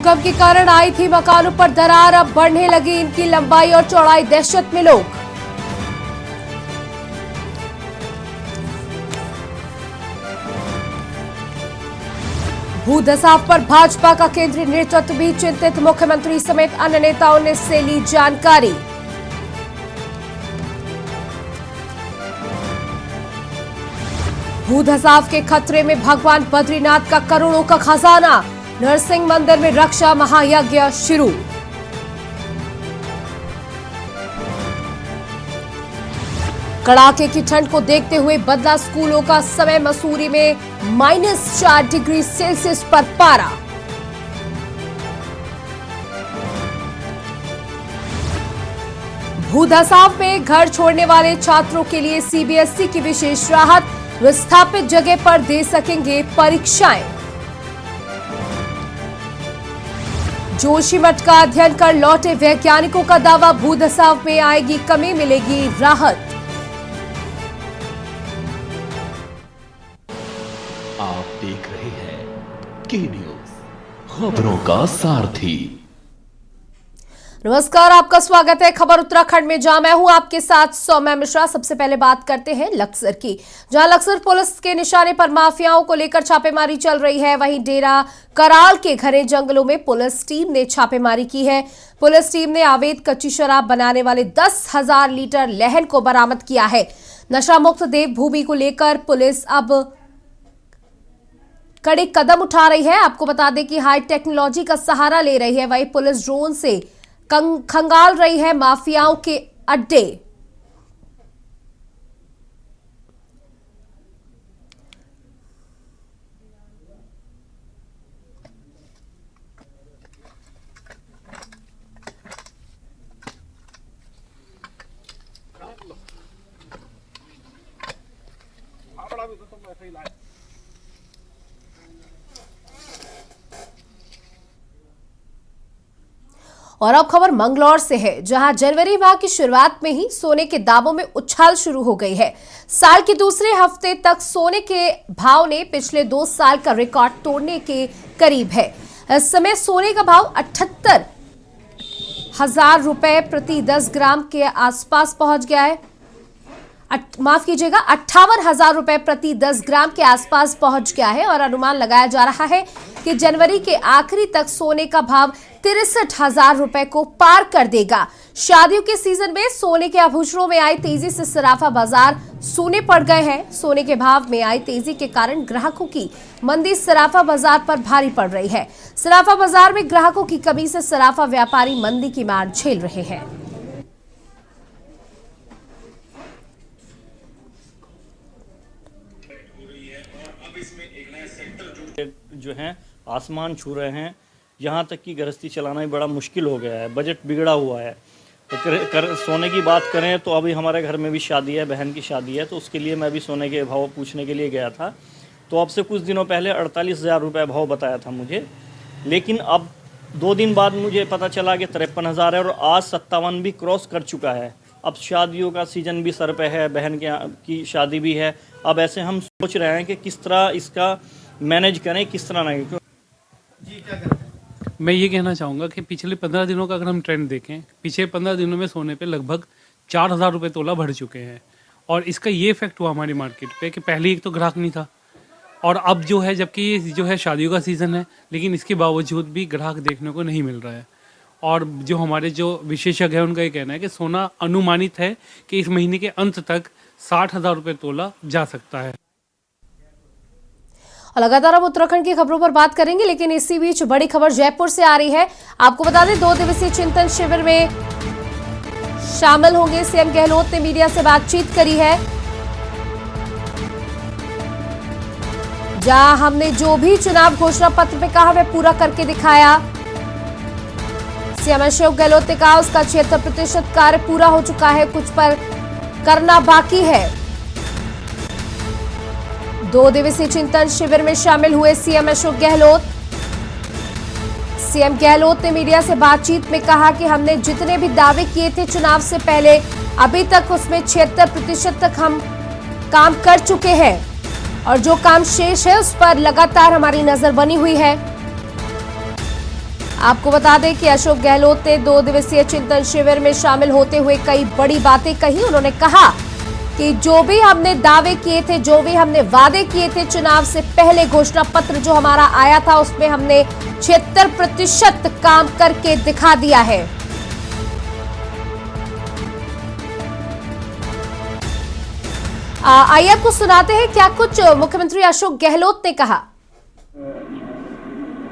भूकंप के कारण आई थी मकानों पर दरार, अब बढ़ने लगी इनकी लंबाई और चौड़ाई। दहशत में लोग। भूधसाव पर भाजपा का केंद्रीय नेतृत्व भी चिंतित, मुख्यमंत्री समेत अन्य नेताओं ने से ली जानकारी। भूधसाव के खतरे में भगवान बद्रीनाथ का करोड़ों का खजाना, नरसिंह मंदिर में रक्षा महायज्ञ शुरू। कड़ाके की ठंड को देखते हुए बदला स्कूलों का समय, मसूरी में -4 डिग्री सेल्सियस पर पारा। भूधसाव में घर छोड़ने वाले छात्रों के लिए सीबीएसई की विशेष राहत, विस्थापित जगह पर दे सकेंगे परीक्षाएं। जोशीमठ का अध्ययन कर लौटे वैज्ञानिकों का दावा, भूधसाव में आएगी कमी, मिलेगी राहत। आप देख रहे हैं के न्यूज, खबरों का सारथी। नमस्कार, आपका स्वागत है खबर उत्तराखंड में, जहां मैं हूं आपके साथ सौम्या मिश्रा। सबसे पहले बात करते हैं लक्सर की, जहां लक्सर पुलिस के निशाने पर माफियाओं को लेकर छापेमारी चल रही है। वहीं डेरा कराल के घने जंगलों में पुलिस टीम ने छापेमारी की है। पुलिस टीम ने अवैध कच्ची शराब बनाने वाले 10,000 लीटर लहन को बरामद किया है। नशा मुक्त देवभूमि को लेकर पुलिस अब कड़े कदम उठा रही है। आपको बता दें कि हाई टेक्नोलॉजी का सहारा ले रही है। वहीं पुलिस ड्रोन से खंगाल रही है माफियाओं के अड्डे। और अब खबर मंगलौर से है, जहां जनवरी माह की शुरुआत में ही सोने के दामों में उछाल शुरू हो गई है। साल के दूसरे हफ्ते तक सोने के भाव ने पिछले 2 साल का रिकॉर्ड तोड़ने के करीब है। इस समय सोने का भाव 78,000 रुपए प्रति 10 ग्राम के आसपास पहुंच गया है। माफ कीजिएगा, 58,000 रुपए प्रति 10 ग्राम के आसपास पहुंच गया है। और अनुमान लगाया जा रहा है कि जनवरी के आखिरी तक सोने का भाव 63,000 रुपए को पार कर देगा। शादियों के सीजन में सोने के आभूषणों में आई तेजी से सराफा बाजार सूने पड़ गए हैं। सोने के भाव में आई तेजी के कारण ग्राहकों की मंदी सराफा बाजार पर भारी पड़ रही है। सराफा बाजार में ग्राहकों की कमी से सराफा व्यापारी मंदी की मार झेल रहे हैं। जो हैं आसमान छू रहे हैं, यहाँ तक कि गृहस्थी चलाना भी बड़ा मुश्किल हो गया है। बजट बिगड़ा हुआ है। तो सोने की बात करें तो अभी हमारे घर में भी शादी है, बहन की शादी है, तो उसके लिए मैं भी सोने के भाव पूछने के लिए गया था। तो अब से कुछ दिनों पहले 48,000 रुपये भाव बताया था मुझे, लेकिन अब 2 दिन बाद मुझे पता चला कि 53,000 है और आज 57 भी क्रॉस कर चुका है। अब शादियों का सीज़न भी सर पे है, बहन की शादी भी है। अब ऐसे हम सोच रहे हैं कि किस तरह इसका मैनेज करें, किस तरह नहीं। जी क्या करें? मैं ये कहना चाहूँगा कि पिछले 15 दिनों का अगर हम ट्रेंड देखें, पिछले 15 दिनों में सोने पे लगभग 4,000 रुपये तोला बढ़ चुके हैं। और इसका ये इफेक्ट हुआ हमारी मार्केट पे कि पहले एक तो ग्राहक नहीं था, और अब जो है, जबकि ये जो है शादियों का सीज़न है, लेकिन इसके बावजूद भी ग्राहक देखने को नहीं मिल रहा है। और जो हमारे जो विशेषज्ञ हैं उनका ये कहना है कि सोना अनुमानित है कि इस महीने के अंत तक 60,000 रुपये तोला जा सकता है। लगातार हम उत्तराखंड की खबरों पर बात करेंगे, लेकिन इसी बीच बड़ी खबर जयपुर से आ रही है। आपको बता दें, 2 दिवसीय चिंतन शिविर में शामिल होंगे सीएम गहलोत ने मीडिया से बातचीत करी है, जहां हमने जो भी चुनाव घोषणा पत्र पे कहा वह पूरा करके दिखाया। सीएम अशोक गहलोत ने कहा उसका 76% कार्य पूरा हो चुका है, कुछ पर करना बाकी है। 2 दिवसीय चिंतन शिविर में शामिल हुए सीएम अशोक गहलोत। सीएम गहलोत ने मीडिया से बातचीत में कहा कि हमने जितने भी दावे किए थे चुनाव से पहले, अभी तक उसमें 76% तक हम काम कर चुके हैं और जो काम शेष है उस पर लगातार हमारी नजर बनी हुई है। आपको बता दें कि अशोक गहलोत ने 2 दिवसीय चिंतन शिविर में शामिल होते हुए कई बड़ी बातें कही। उन्होंने कहा कि जो भी हमने दावे किए थे, जो भी हमने वादे किए थे चुनाव से पहले, घोषणा पत्र जो हमारा आया था उसमें हमने 76% काम करके दिखा दिया है। आइए आपको सुनाते हैं क्या कुछ मुख्यमंत्री अशोक गहलोत ने कहा।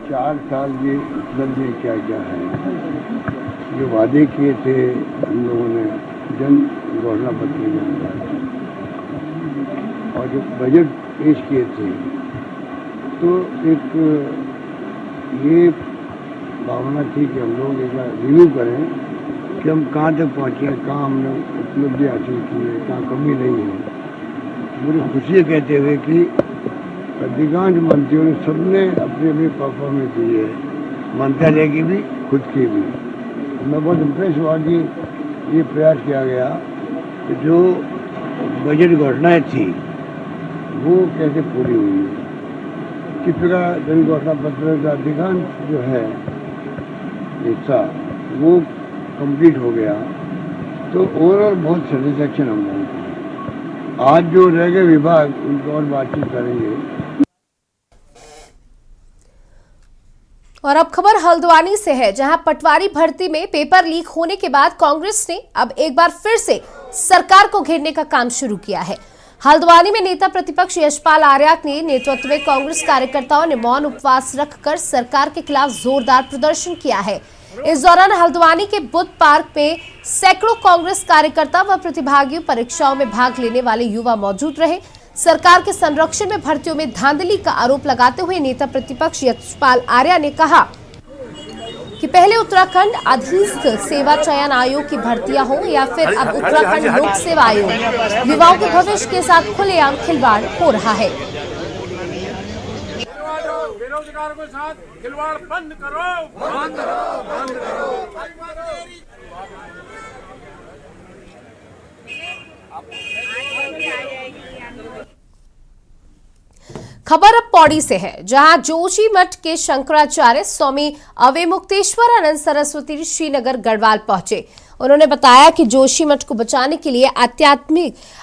4 साल ये उपलब्धि क्या है, जो वादे किए थे हम लोगों ने जन घोषणा पत्र के अंदर, और जो बजट पेश किए थे, तो एक ये भावना थी कि हम लोग एक बार रिव्यू करें कि हम कहाँ तक पहुँचे हैं, कहाँ हमने उपलब्धि हासिल की है, कहाँ कमी नहीं है। मुझे खुशी है कहते हुए कि अधिकांश मंत्रियों ने सबने अपनी अपनी परफॉर्मेंस दी है, मंत्रालय की भी, खुद की भी। मैं बहुत इम्प्रेस हुआ कि ये प्रयास किया गया कि जो बजट घोषणाएं थी वो कैसे पूरी हुई। किस प्रकार जन घोषणा पत्र का अधिकांश जो है हिस्सा वो कंप्लीट हो गया, तो ओवरऑल बहुत सेटिस्फैक्शन हम लोगों को। आज जो रह गए विभाग, उनको और बातचीत करेंगे। और अब खबर हल्द्वानी से है, जहां पटवारी भर्ती में पेपर लीक होने के बाद कांग्रेस ने अब एक बार फिर से सरकार को घेरने का काम शुरू किया है। हल्द्वानी में नेता प्रतिपक्ष यशपाल आर्या के नेतृत्व में कांग्रेस कार्यकर्ताओं ने मौन उपवास रखकर सरकार के खिलाफ जोरदार प्रदर्शन किया है। इस दौरान हल्द्वानी के बुद्ध पार्क में सैकड़ों कांग्रेस कार्यकर्ता व प्रतिभागी, परीक्षाओं में भाग लेने वाले युवा मौजूद रहे। सरकार के संरक्षण में भर्तियों में धांधली का आरोप लगाते हुए नेता प्रतिपक्ष यशपाल आर्या ने कहा कि पहले उत्तराखंड अधीनस्थ सेवा चयन आयोग की भर्तियां हो या फिर अब उत्तराखंड लोक सेवा आयोग, युवाओं के भविष्य के साथ खुलेआम खिलवाड़ हो रहा है। बेरोजगार के साथ खिलवाड़ बंद करो, बंद करो, बंद करो। खबर अब पौड़ी से है, जहां जोशीमठ के शंकराचार्य स्वामी अवमुक्तेश्वर आनंद सरस्वती श्रीनगर गढ़वाल पहुंचे। उन्होंने बताया कि जोशीमठ को बचाने के लिए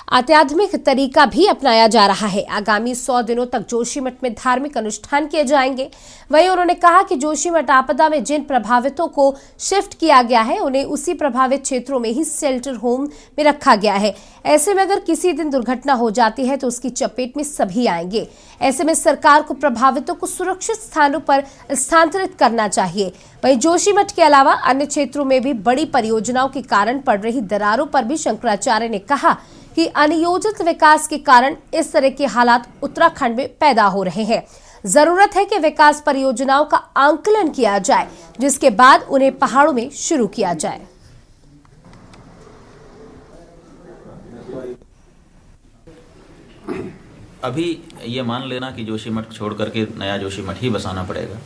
आध्यात्मिक तरीका भी अपनाया जा रहा है। आगामी 100 दिनों तक जोशीमठ में धार्मिक अनुष्ठान किए जाएंगे। वहीं उन्होंने कहा कि जोशीमठ आपदा में जिन प्रभावितों को शिफ्ट किया गया है, उन्हें उसी प्रभावित क्षेत्रों में ही शेल्टर होम में रखा गया है। ऐसे में अगर किसी दिन दुर्घटना हो जाती है तो उसकी चपेट में सभी आएंगे। ऐसे में सरकार को प्रभावितों को सुरक्षित स्थानों पर स्थानांतरित करना चाहिए। वहीं जोशीमठ के अलावा अन्य क्षेत्रों में भी बड़ी परियोजनाओं के कारण पड़ रही दरारों पर भी शंकराचार्य ने कहा कि अनियोजित विकास के कारण इस तरह के हालात उत्तराखंड में पैदा हो रहे हैं। जरूरत है कि विकास परियोजनाओं का आंकलन किया जाए, जिसके बाद उन्हें पहाड़ों में शुरू किया जाए। अभी ये मान लेना कि जोशीमठ छोड़ करके नया जोशीमठ ही बसाना पड़ेगा,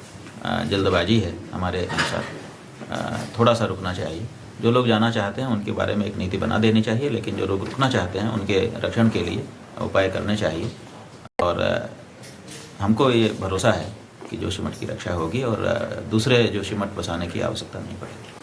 जल्दबाजी है हमारे अनुसार। थोड़ा सा रुकना चाहिए। जो लोग जाना चाहते हैं उनके बारे में एक नीति बना देनी चाहिए, लेकिन जो लोग रुकना चाहते हैं उनके रक्षण के लिए उपाय करने चाहिए। और हमको ये भरोसा है कि जोशीमठ की रक्षा होगी और दूसरे जोशीमठ बसाने की आवश्यकता नहीं पड़ेगी।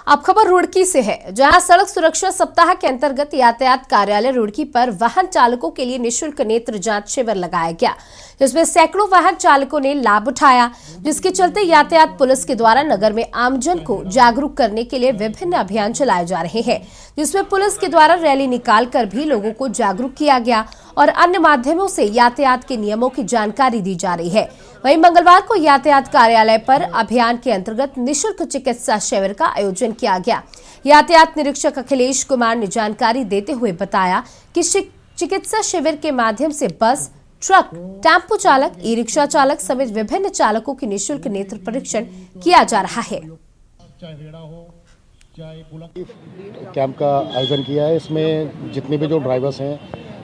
अब खबर रुड़की से है, जहां सड़क सुरक्षा सप्ताह के अंतर्गत यातायात कार्यालय रुड़की पर वाहन चालकों के लिए निःशुल्क नेत्र जांच शिविर लगाया गया, जिसमें सैकड़ों वाहन चालकों ने लाभ उठाया, जिसके चलते यातायात पुलिस के द्वारा नगर में आमजन को जागरूक करने के लिए विभिन्न अभियान चलाए जा रहे हैं, जिसमें पुलिस के द्वारा रैली निकालकर भी लोगों को जागरूक किया गया और अन्य माध्यमों से यातायात के नियमों की जानकारी दी जा रही है। वहीं मंगलवार को यातायात कार्यालय पर अभियान के अंतर्गत निःशुल्क चिकित्सा शिविर का आयोजन किया गया। यातायात निरीक्षक अखिलेश कुमार ने जानकारी देते हुए बताया कि चिकित्सा शिविर के माध्यम से बस, ट्रक, टेम्पो चालक, ई रिक्शा चालक समेत विभिन्न चालकों की निःशुल्क नेत्र परीक्षण किया जा रहा है। कैंप का आयोजन किया है। इसमें जितने भी जो ड्राइवर्स हैं,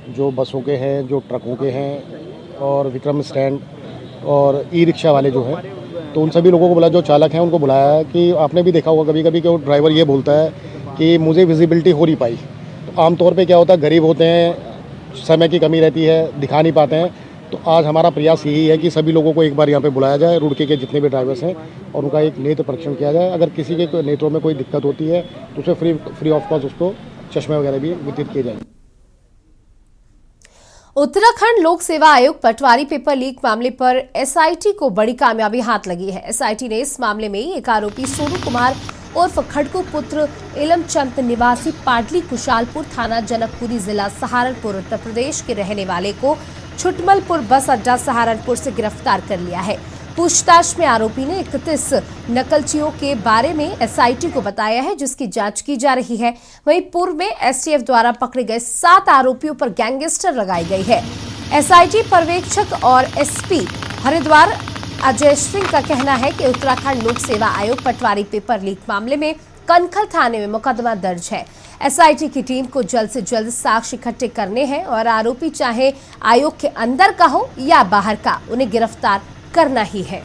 जो बसों के हैं, जो ट्रकों के हैं और विक्रम स्टैंड और ई रिक्शा वाले जो हैं, तो उन सभी लोगों को बुलाया, जो चालक हैं उनको बुलाया है। कि आपने भी देखा होगा कभी कभी कि वो ड्राइवर ये बोलता है कि मुझे विजिबिलिटी हो नहीं पाई। तो आमतौर पे क्या होता है, गरीब होते हैं, समय की कमी रहती है, दिखा नहीं पाते हैं। तो आज हमारा प्रयास यही है कि सभी लोगों को एक बार यहाँ पे बुलाया जाए, रुड़की के जितने भी ड्राइवर्स हैं, और उनका एक नेत्र परीक्षण किया जाए। अगर किसी के नेत्रों में कोई दिक्कत होती है तो उसे फ्री ऑफ कॉस्ट उसको चश्मे वगैरह भी वितरित किए जाएंगे। उत्तराखंड लोक सेवा आयोग पटवारी पेपर लीक मामले पर एसआईटी को बड़ी कामयाबी हाथ लगी है। एसआईटी ने इस मामले में एक आरोपी सोनू कुमार उर्फ खड़कू पुत्र इलमचंद निवासी पाटली कुशालपुर थाना जनकपुरी जिला सहारनपुर उत्तर प्रदेश के रहने वाले को छुटमलपुर बस अड्डा सहारनपुर से गिरफ्तार कर लिया है। पूछताछ में आरोपी ने 31 नकलचियों के बारे में एसआईटी को बताया है, जिसकी जांच की जा रही है। वहीं पूर्व में एसटीएफ द्वारा पकड़े गए 7 आरोपियों पर गैंगस्टर लगाई गई है। एसआईटी पर्यवेक्षक और एसपी हरिद्वार अजय सिंह का कहना है कि उत्तराखंड लोक सेवा आयोग पटवारी पेपर लीक मामले में कनखल थाने में मुकदमा दर्ज है। एसआईटी की टीम को जल्द से जल्द साक्ष्य इकट्ठे करने हैं और आरोपी चाहे आयोग के अंदर का हो या बाहर का, उन्हें गिरफ्तार करना ही है।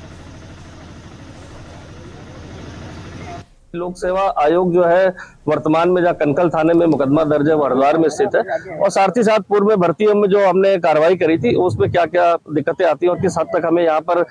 लोक सेवा आयोग जो है वर्तमान में जहाँ कनकल थाने में मुकदमा दर्ज है वो हरिद्वार में स्थित है, और साथ ही साथ पूर्व में भर्तियों में जो हमने कार्रवाई करी थी उसमें क्या क्या दिक्कतें आती हैं और किस हद तक हमें यहाँ पर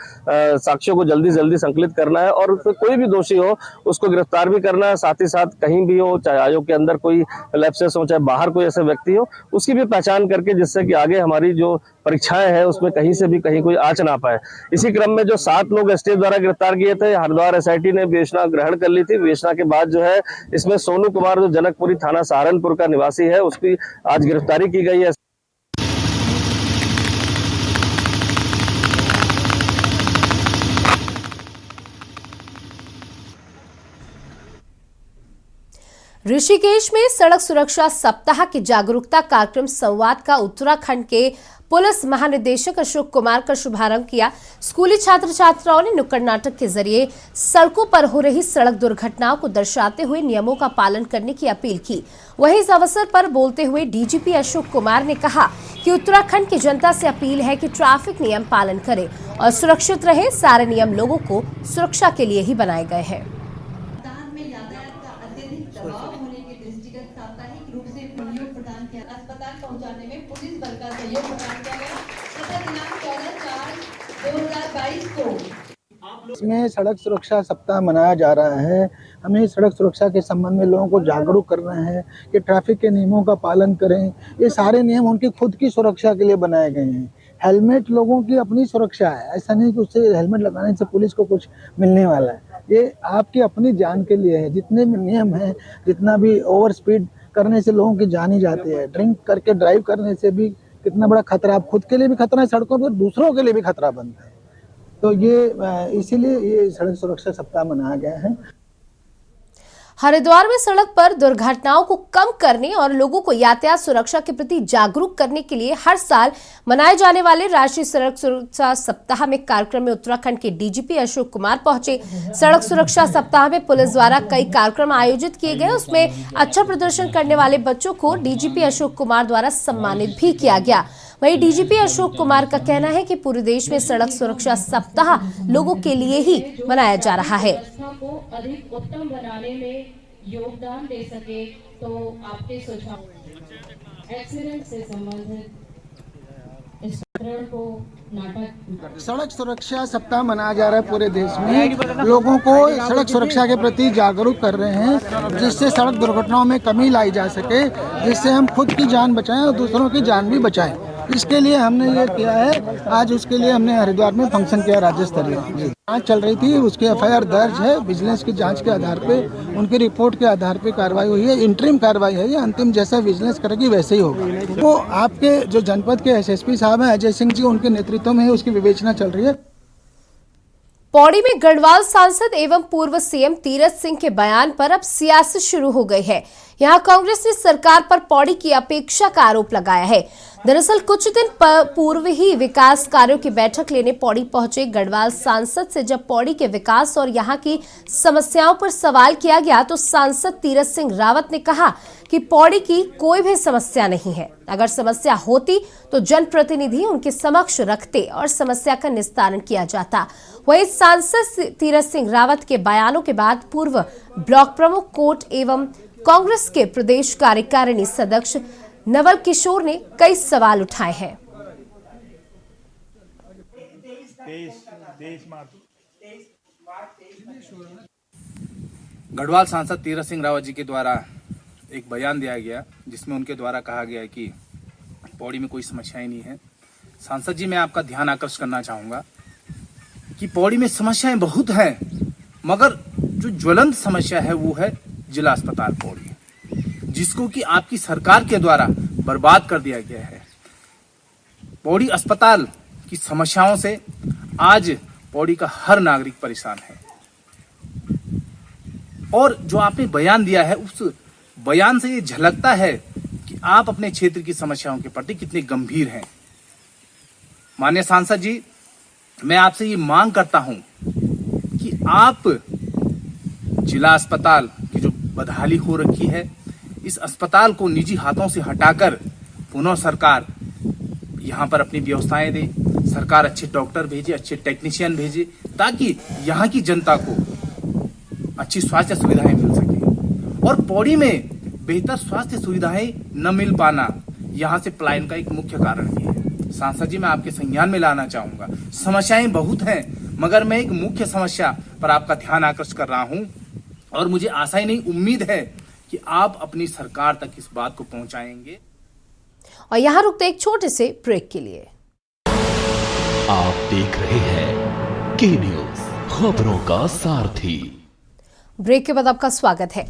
साक्ष्यों को जल्दी संकलित करना है और कोई भी दोषी हो उसको गिरफ्तार भी करना है। साथ ही साथ कहीं भी हो, चाहे आयोग के अंदर कोई लैप्सेस हो, चाहे बाहर कोई ऐसे व्यक्ति हो, उसकी भी पहचान करके जिससे कि आगे हमारी जो परीक्षाएं हैं उसमें कहीं से भी कहीं कोई आंच ना पाए। इसी क्रम में जो 7 लोग एसटीएफ द्वारा गिरफ्तार किए थे, हरिद्वार एसआईटी ने विवेचना ग्रहण कर ली थी। विवेचना के बाद जो है इसमें सोनू कुमार जो जनकपुरी थाना सहारनपुर का निवासी है उसकी आज गिरफ्तारी की गई है। ऋषिकेश में सड़क सुरक्षा सप्ताह के जागरूकता कार्यक्रम संवाद का उत्तराखंड के पुलिस महानिदेशक अशोक कुमार का शुभारंभ किया। स्कूली छात्र छात्राओं ने नुक्कड़ नाटक के जरिए सड़कों पर हो रही सड़क दुर्घटनाओं को दर्शाते हुए नियमों का पालन करने की अपील की। वहीं इस अवसर पर बोलते हुए डीजीपी अशोक कुमार ने कहा कि उत्तराखंड की जनता से अपील है कि ट्रैफिक नियम पालन करें और सुरक्षित रहे। सारे नियम लोगों को सुरक्षा के लिए ही बनाए गए हैं। अस्पताल पहुंचाने में पुलिस बल का सहयोग प्रदान किया गया तथा दिनांक 14/4/2022 को इसमें सड़क सुरक्षा सप्ताह मनाया जा रहा है। हमें सड़क सुरक्षा के संबंध में लोगों को जागरूक करना है कि ट्रैफिक के नियमों का पालन करें। ये सारे नियम उनकी खुद की सुरक्षा के लिए बनाए गए हैं। हेलमेट लोगों की अपनी सुरक्षा है, ऐसा नहीं कि उससे हेलमेट लगाने से पुलिस को कुछ मिलने वाला है। ये आपकी अपनी जान के लिए है। जितने भी नियम हैं, जितना भी ओवर स्पीड करने से लोगों की जान ही जाती है। ड्रिंक करके ड्राइव करने से भी कितना बड़ा खतरा, आप खुद के लिए भी खतरा है सड़कों पर, दूसरों के लिए भी खतरा बनता है। तो ये इसीलिए ये सड़क सुरक्षा सप्ताह मनाया गया है। हरिद्वार में सड़क पर दुर्घटनाओं को कम करने और लोगों को यातायात सुरक्षा के प्रति जागरूक करने के लिए हर साल मनाए जाने वाले राष्ट्रीय सड़क सुरक्षा सप्ताह में कार्यक्रम में उत्तराखंड के डीजीपी अशोक कुमार पहुंचे। सड़क सुरक्षा सप्ताह में पुलिस द्वारा कई कार्यक्रम आयोजित किए गए। उसमें अच्छा प्रदर्शन करने वाले बच्चों को डीजीपी अशोक कुमार द्वारा सम्मानित भी किया गया। वहीं डीजीपी अशोक कुमार का कहना है कि पूरे देश में सड़क सुरक्षा सप्ताह लोगों के लिए ही मनाया जा रहा है। को अधिक उत्तम बनाने में योगदान दे सके तो आपके सुझाव एक्सीडेंट से संबंधित इस प्रकरण को नाटक सड़क सुरक्षा सप्ताह मनाया जा रहा है। पूरे देश में लोगों को सड़क सुरक्षा के प्रति जागरूक कर रहे हैं, जिससे सड़क दुर्घटनाओं में कमी लाई जा सके, जिससे हम खुद की जान बचाएं और दूसरों की जान भी बचाएं। इसके लिए हमने ये किया है। आज उसके लिए हमने हरिद्वार में फंक्शन किया राज्य स्तरीय। जांच चल रही थी, उसकी एफआईआर दर्ज है। विजिलेंस की जांच के आधार पे, उनकी रिपोर्ट के आधार पे कार्रवाई हुई है। इंटरिम कार्रवाई है, ये अंतिम जैसा विजिलेंस करेगी वैसे ही होगा। वो आपके जो जनपद के एसएसपी साहब हैं अजय सिंह जी, उनके नेतृत्व में उसकी विवेचना चल रही है। पौड़ी में गढ़वाल सांसद एवं पूर्व सीएम तीरथ सिंह के बयान पर अब सियासत शुरू हो गई है। यहां कांग्रेस ने सरकार पर पौड़ी की अपेक्षा का आरोप लगाया है। दरअसल कुछ दिन पूर्व ही विकास कार्यों की बैठक लेने पौड़ी पहुंचे गढ़वाल सांसद से जब पौड़ी के विकास और यहां की समस्याओं पर सवाल किया गया तो सांसद तीरथ सिंह रावत ने कहा कि पौड़ी की कोई भी समस्या नहीं है। अगर समस्या होती तो जनप्रतिनिधि उनके समक्ष रखते और समस्या का निस्तारण किया जाता। वहीं सांसद तीरथ सिंह रावत के बयानों के बाद पूर्व ब्लॉक प्रमुख कोट एवं कांग्रेस के प्रदेश कार्यकारिणी सदस्य नवल किशोर ने कई सवाल उठाए हैं। गढ़वाल सांसद तीरथ सिंह रावत जी के द्वारा एक बयान दिया गया जिसमें उनके द्वारा कहा गया है कि पौड़ी में कोई समस्याएं नहीं है। सांसद जी, मैं आपका ध्यान आकर्षित करना चाहूँगा कि पौड़ी में समस्याएं बहुत हैं, मगर जो ज्वलंत समस्या है वो है जिला अस्पताल पौड़ी, जिसको कि आपकी सरकार के द्वारा बर्बाद कर दिया गया है। पौड़ी अस्पताल की समस्याओं से आज पौड़ी का हर नागरिक परेशान है और जो आपने बयान दिया है उस बयान से ये झलकता है कि आप अपने क्षेत्र की समस्याओं के प्रति कितने गंभीर हैं। माननीय सांसद जी, मैं आपसे ये मांग करता हूं कि आप जिला अस्पताल की जो बदहाली हो रखी है, इस अस्पताल को निजी हाथों से हटाकर पुनः सरकार यहाँ पर अपनी व्यवस्थाएं दे। सरकार अच्छे डॉक्टर भेजे, अच्छे टेक्नीशियन भेजे, ताकि यहाँ की जनता को अच्छी स्वास्थ्य सुविधाएं मिल सके। और पौड़ी में बेहतर स्वास्थ्य सुविधाएं न मिल पाना यहाँ से पलायन का एक मुख्य कारण भी है। सांसद जी, मैं आपके संज्ञान में लाना चाहूंगा, समस्याएं बहुत हैं, मगर मैं एक मुख्य समस्या पर आपका ध्यान आकर्षित कर रहा हूं और मुझे आशा ही नहीं, उम्मीद है कि आप अपनी सरकार तक इस बात को पहुंचाएंगे। और यहाँ रुकते एक छोटे से ब्रेक के लिए। आप देख रहे हैं के न्यूज, खबरों का सारथी। ब्रेक के बाद आपका स्वागत है।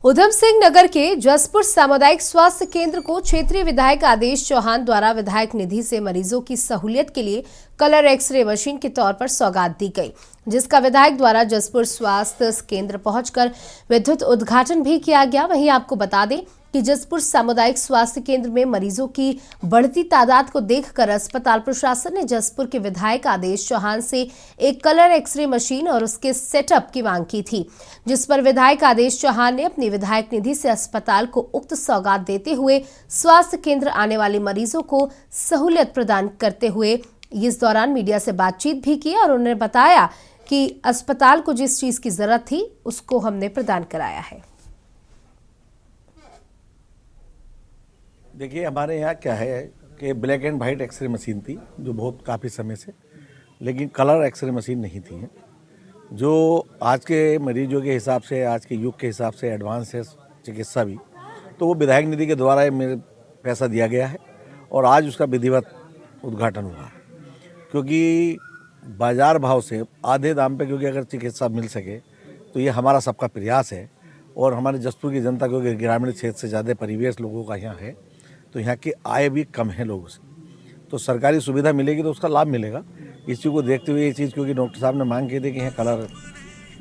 उधम सिंह नगर के जसपुर सामुदायिक स्वास्थ्य केंद्र को क्षेत्रीय विधायक आदेश चौहान द्वारा विधायक निधि से मरीजों की सहूलियत के लिए कलर एक्सरे मशीन के तौर पर सौगात दी गई, जिसका विधायक द्वारा जसपुर स्वास्थ्य केंद्र पहुंचकर विद्युत उद्घाटन भी किया गया। वहीं आपको बता दें कि जसपुर सामुदायिक स्वास्थ्य केंद्र में मरीजों की बढ़ती तादाद को देखकर अस्पताल प्रशासन ने जसपुर के विधायक आदेश चौहान से एक कलर एक्सरे मशीन और उसके सेटअप की मांग की थी, जिस पर विधायक आदेश चौहान ने अपनी विधायक निधि से अस्पताल को उक्त सौगात देते हुए स्वास्थ्य केंद्र आने वाले मरीजों को सहूलियत प्रदान करते हुए इस दौरान मीडिया से बातचीत भी की और उन्होंने बताया कि अस्पताल को जिस चीज की जरूरत थी उसको हमने प्रदान कराया है। देखिए, हमारे यहाँ क्या है कि black and white X ray machine थी जो बहुत काफ़ी समय से, लेकिन कलर एक्सरे मशीन नहीं थी, जो आज के मरीजों के हिसाब से, आज के युग के हिसाब से एडवांस है चिकित्सा भी। तो वो विधायक निधि के द्वारा मेरे पैसा दिया गया है और आज उसका विधिवत उद्घाटन हुआ है, क्योंकि बाज़ार भाव से आधे दाम पे क्योंकि अगर चिकित्सा मिल सके तो ये हमारा सबका प्रयास है। और हमारे जसपुर की जनता, क्योंकि ग्रामीण क्षेत्र से ज़्यादा परिवेश लोगों का यहाँ है, तो यहाँ की आय भी कम है लोगों से, तो सरकारी सुविधा मिलेगी तो उसका लाभ मिलेगा। इस चीज़ को देखते हुए ये चीज़, क्योंकि डॉक्टर साहब ने मांग की थी कि यहाँ कलर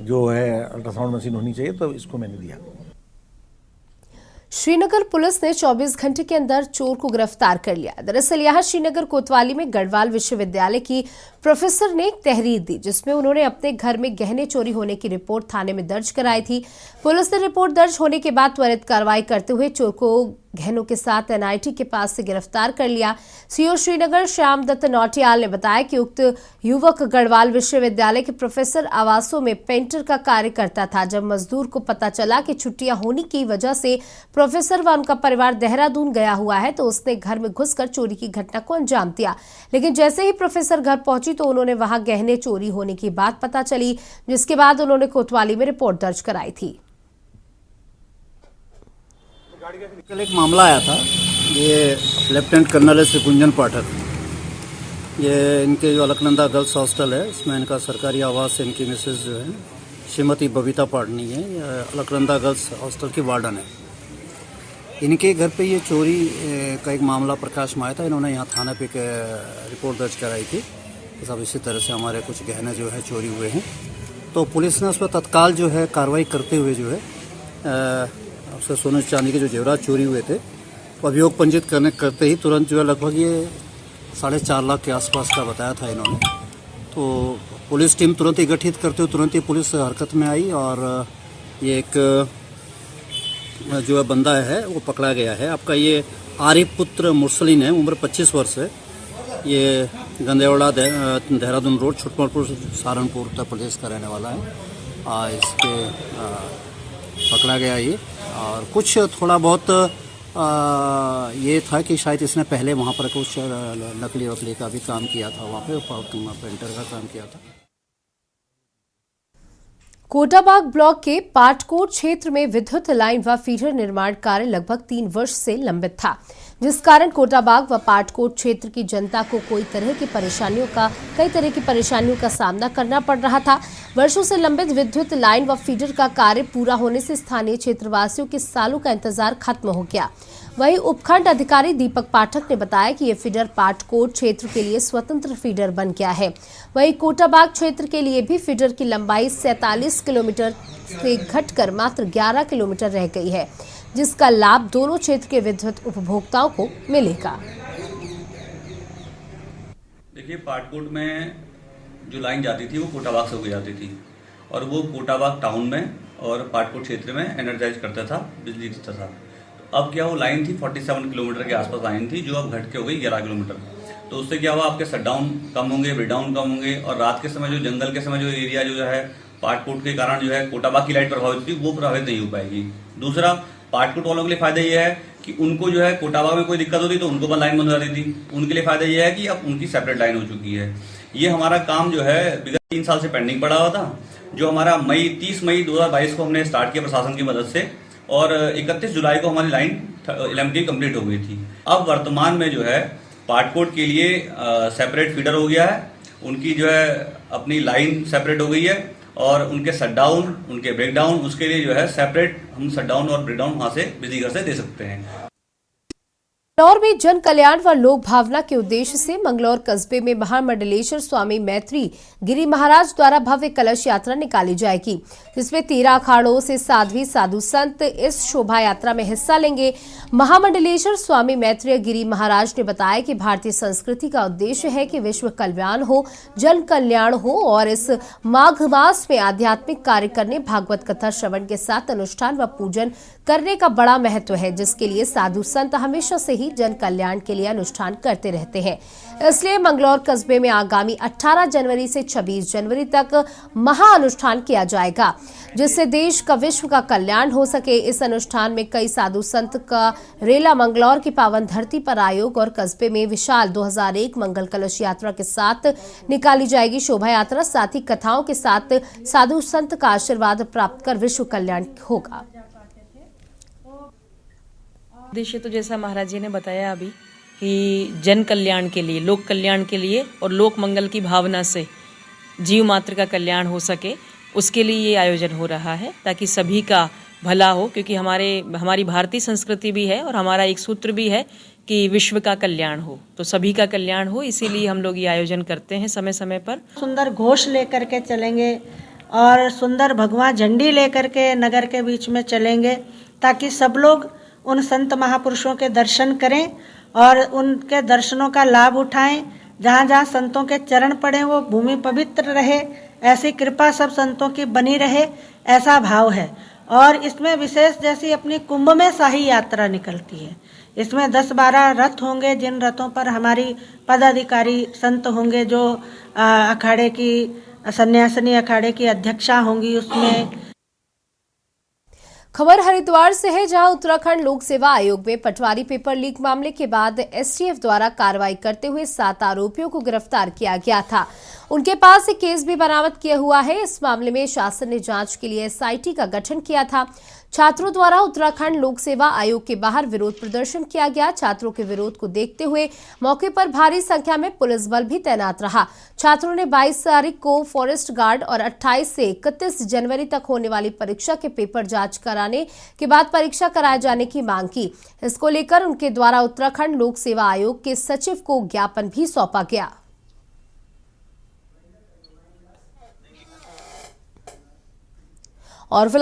जो है अल्ट्रासाउंड मशीन होनी चाहिए, तो इसको मैंने दिया। श्रीनगर पुलिस ने 24 घंटे के अंदर चोर को गिरफ्तार कर लिया। दरअसल यहां श्रीनगर कोतवाली में गढ़वाल विश्वविद्यालय की प्रोफेसर ने एक तहरीर दी, जिसमें उन्होंने अपने घर में गहने चोरी होने की रिपोर्ट थाने में दर्ज कराई थी। पुलिस ने रिपोर्ट दर्ज होने के बाद त्वरित कार्रवाई करते हुए चोर को गहनों के साथ एनआईटी के पास से गिरफ्तार कर लिया। सीओ श्रीनगर श्याम दत्त नौटियाल ने बताया कि उक्त युवक गढ़वाल विश्वविद्यालय के प्रोफेसर आवासों में पेंटर का कार्य करता था। जब मजदूर को पता चला कि छुट्टियां होने की वजह से प्रोफेसर व उनका परिवार देहरादून गया हुआ है, तो उसने घर में घुसकर चोरी की घटना को अंजाम दिया। लेकिन जैसे ही प्रोफेसर घर पहुंची तो उन्होंने वहां गहने चोरी होने की बात पता चली, जिसके बाद उन्होंने कोतवाली में रिपोर्ट दर्ज कराई थी। कल एक मामला आया था, ये लेफ्टिनेंट कर्नल है कुंजन पाठक, ये इनके जो अलकनंदा गर्ल्स हॉस्टल है, इसमें इनका सरकारी आवास से इनकी मिसेज जो है श्रीमती बबीता पाटनी है, अलकनंदा गर्ल्स हॉस्टल की वार्डन है। इनके घर पे ये चोरी का एक मामला प्रकाश में आया था। इन्होंने यहाँ थाना पे रिपोर्ट दर्ज कराई थी कि सब इसी तरह से हमारे कुछ गहने जो है चोरी हुए हैं। तो पुलिस ने उस पर तत्काल जो है कार्रवाई करते हुए जो है उससे सोने चांदी के जो जेवरात चोरी हुए थे, तो अभियोग पंजीत करते ही तुरंत जो है लगभग ये 4.5 लाख के आसपास का बताया था इन्होंने। तो पुलिस टीम तुरंत ही गठित करते हुए तुरंत ही पुलिस हरकत में आई और ये एक जो है बंदा है वो पकड़ा गया है। आपका ये आरिफ पुत्र मुरसलीन है, उम्र 25 वर्ष है, ये गंदेवाड़ा देहरादून रोड छुटमलपुर सहारनपुर उत्तर प्रदेश का रहने वाला है। इसके पकड़ा गया ये और कुछ थोड़ा बहुत ये था कि शायद इसने पहले वहाँ पर कुछ लकड़ी वकड़ी का भी काम किया था, वहाँ पे पेंटर का काम किया था। कोटाबाग ब्लॉक के पाटकोट क्षेत्र में विद्युत लाइन व फीडर निर्माण कार्य लगभग 3 वर्ष से लंबित था, जिस कारण कोटाबाग व पाटकोट क्षेत्र की जनता को कई तरह की परेशानियों का सामना करना पड़ रहा था। वर्षों से लंबित विद्युत लाइन व फीडर का कार्य पूरा होने से स्थानीय क्षेत्रवासियों के सालों का इंतजार खत्म हो गया। वहीं उपखंड अधिकारी दीपक पाठक ने बताया कि ये फीडर पाटकोट क्षेत्र के लिए स्वतंत्र फीडर बन गया है। वहीं कोटाबाग क्षेत्र के लिए भी फीडर की लंबाई 47 किलोमीटर से घटकर मात्र 11 किलोमीटर रह गई है, जिसका लाभ दोनों क्षेत्र के विद्युत उपभोक्ताओं को मिलेगा। देखिए, पाटकोट में जो लाइन जाती थी वो कोटाबाग से होकर जाती थी और वो कोटाबाग टाउन में और पाटकोट क्षेत्र में एनर्जाइज करता था, बिजली देता था। तो अब क्या वो लाइन थी 47 किलोमीटर के आसपास लाइन थी, जो अब घट के हो गई 11 किलोमीटर। तो उससे क्या हुआ, आपके शटडाउन कम होंगे, ब्रेकडाउन कम होंगे और रात के समय जो जंगल के समय जो एरिया जो है पाटकोट के कारण जो है कोटाबाग की लाइट प्रभावित थी, वो प्रभावित नहीं हो पाएगी। दूसरा, पाटकोट वालों के लिए फायदा ये है कि उनको जो है कोटाबाग में कोई दिक्कत होती तो उनको लाइन बंद हो जाती थी। उनके लिए फायदा ये है कि अब उनकी सेपरेट लाइन हो चुकी है। ये हमारा काम जो है विगत 3 साल से पेंडिंग पड़ा हुआ था, जो हमारा 30 मई 2022 को हमने स्टार्ट किया प्रशासन की मदद से और 31 जुलाई को हमारी लाइन एलएमटी कंप्लीट हो गई थी। अब वर्तमान में जो है पाटकोट के लिए सेपरेट फीडर हो गया है, उनकी जो है अपनी लाइन सेपरेट हो गई है और उनके शटडाउन, उनके ब्रेकडाउन, उसके लिए जो है सेपरेट हम शटडाउन और ब्रेकडाउन वहां से बिजली घर से दे सकते हैं। मंगलौर में जन कल्याण व लोक भावना के उद्देश्य से मंगलौर कस्बे में महामंडलेश्वर स्वामी मैत्री गिरी महाराज द्वारा भव्य कलश यात्रा निकाली जाएगी, जिसमें 13 अखाड़ों से साधु संत इस शोभा यात्रा में हिस्सा लेंगे। महामंडलेश्वर स्वामी मैत्री गिरी महाराज ने बताया कि भारतीय संस्कृति का उद्देश्य है कि विश्व कल्याण हो, जन कल्याण हो और इस माघ मास में आध्यात्मिक कार्य करने, भागवत कथा श्रवण के साथ अनुष्ठान व पूजन करने का बड़ा महत्व है, जिसके लिए साधु संत हमेशा से ही जन कल्याण के लिए अनुष्ठान करते रहते हैं। इसलिए मंगलौर कस्बे में आगामी 18 जनवरी से 26 जनवरी तक महाअनुष्ठान किया जाएगा, जिससे देश का, विश्व का कल्याण हो सके। इस अनुष्ठान में कई साधु संत का रेला मंगलौर की पावन धरती पर आयोग और कस्बे में विशाल 2001 मंगल कलश यात्रा के साथ निकाली जाएगी। शोभा यात्रा साथ ही कथाओं के साथ साधु संत का आशीर्वाद प्राप्त कर विश्व कल्याण होगा। उद्देश्य तो जैसा महाराज जी ने बताया अभी कि जन कल्याण के लिए, लोक कल्याण के लिए और लोक मंगल की भावना से जीव मात्र का कल्याण हो सके, उसके लिए ये आयोजन हो रहा है ताकि सभी का भला हो। क्योंकि हमारी भारतीय संस्कृति भी है और हमारा एक सूत्र भी है कि विश्व का कल्याण हो, तो सभी का कल्याण हो, इसीलिए हम लोग ये आयोजन करते हैं समय समय पर। सुंदर घोष लेकर के चलेंगे और सुंदर भगवा झंडी लेकर के नगर के बीच में चलेंगे, ताकि सब लोग उन संत महापुरुषों के दर्शन करें और उनके दर्शनों का लाभ उठाएं। जहाँ जहाँ संतों के चरण पड़े वो भूमि पवित्र रहे, ऐसी कृपा सब संतों की बनी रहे, ऐसा भाव है। और इसमें विशेष जैसी अपनी कुंभ में शाही यात्रा निकलती है, इसमें 10-12 रथ होंगे, जिन रथों पर हमारी पदाधिकारी संत होंगे, जो अखाड़े की सन्यासिनी अखाड़े की अध्यक्षा होंगी। उसमें खबर हरिद्वार से है, जहां उत्तराखंड लोक सेवा आयोग में पटवारी पेपर लीक मामले के बाद एसटीएफ द्वारा कार्रवाई करते हुए 7 आरोपियों को गिरफ्तार किया गया था। उनके पास एक केस भी बरामद किया हुआ है। इस मामले में शासन ने जांच के लिए एसआईटी का गठन किया था। छात्रों द्वारा उत्तराखंड लोक सेवा आयोग के बाहर विरोध प्रदर्शन किया गया। छात्रों के विरोध को देखते हुए मौके पर भारी संख्या में पुलिस बल भी तैनात रहा। छात्रों ने 22 तारीख को फॉरेस्ट गार्ड और 28 से 31 जनवरी तक होने वाली परीक्षा के पेपर जांच कराने के बाद परीक्षा कराए जाने की मांग की। इसको लेकर उनके द्वारा उत्तराखंड लोक सेवा आयोग के सचिव को ज्ञापन भी सौंपा गया। और